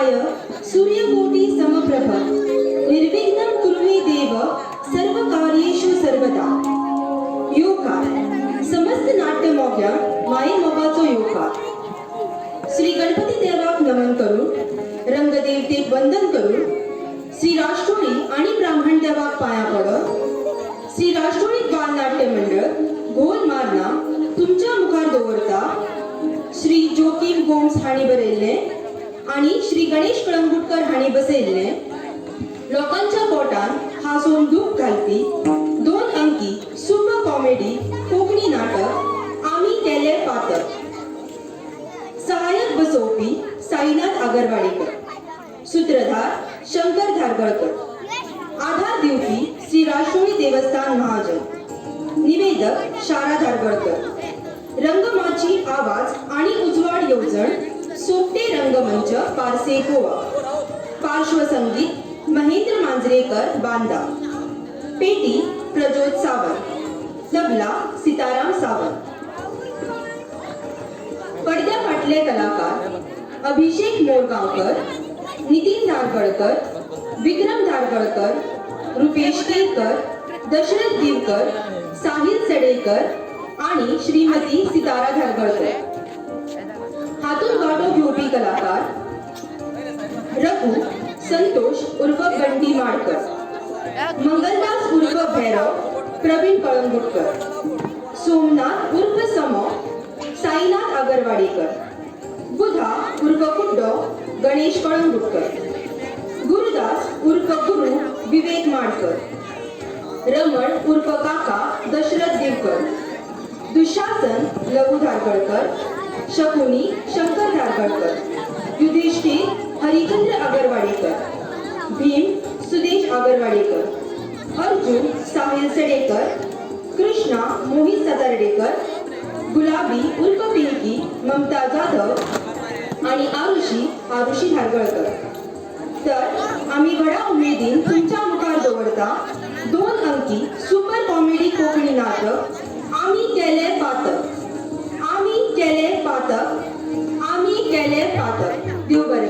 सूर्याय सूर्यकोटि समप्रभ निर्विघ्नं कुरु मे देव सर्वकार्येषु सर्वदा। योगकार समस्त नाट्यमोग्या माये मोगाचो योगकार। श्री गणपती देवाक नमन करून रंगदेवतेक वंदन करून श्री राष्ट्रोळी आणि ब्राह्मण देवाक पाया पडत श्री राष्ट्रोळी बाल नाट्य मंडळ गोल मारना तुमच्या मुखार दवरता श्री जोकीम गोम्स हाणी बरयल्ले आणि श्री गणेश कळंगुटकर हाणी बसयल्ले लोकांच्या पोटान हांसून दूख घालपी 2 अंकी सुपर कॉमेडी कोंकणी नाटक आमी केले पातळ। सहाय्यक बसवपी साईनाथ आगरवाडीकर, सूत्रधार शंकर धारगळकर, आधार दिवपी श्री राष्ट्रोळी देवस्थान महाजन, निवेदक शारा धारगळकर, रंगमाची आवाज आणि उजवाड येवजण सोपटे रंगमंच पारसे गोवा, पार्श्वसंगीत महेंद्र मांजरेकर बांदा, पेटी प्रज्योत सावंत, तबला सीताराम सावंत। पडद्या फाटले कलाकार अभिषेक मोरगांवकर, नितीन धारगळकर, विक्रम धारगळकर, रुपेश केरकर, दशरथ दिवकर, साहिल सडेकर आणि श्रीमती सितारा धारगळकर। हातून वाटो घेवपी कलाकार रघु संतोष उर्फ बंटी माडकर, मंगलदास उर्फ भैरव प्रवीण कळंगुटकर, सोमनाथ उर्फ समो साईनाथ आगरवाडीकर, बुधा उर्फ कुड्डो गणेश कळंगुटकर, गुरुदास उर्फ गुरु विवेक माडकर, रमण उर्फ काका दशरथ दिवकर, दुशासन लघु धारगळकर, शकुनी शंकर धारगळकर, युधिष्ठिर हरिचंद्र आगरवाडीकर, भीम सुदेश आगरवाडीकर, अर्जुन साहिल सडेकर, कृष्णा मोहित सतर्डेकर, गुलाबी उर्फ पिंकी ममता जाधव आणि आरुषी धारगळकर। तर आम्ही बडा उमेदीन तुमच्या मुखार दवरता 2 अंकी सुपर कॉमेडी कोंकणी नाटक आमी केले पातळ, आमी केले पातळ, आमी केले पातळ। देव बरें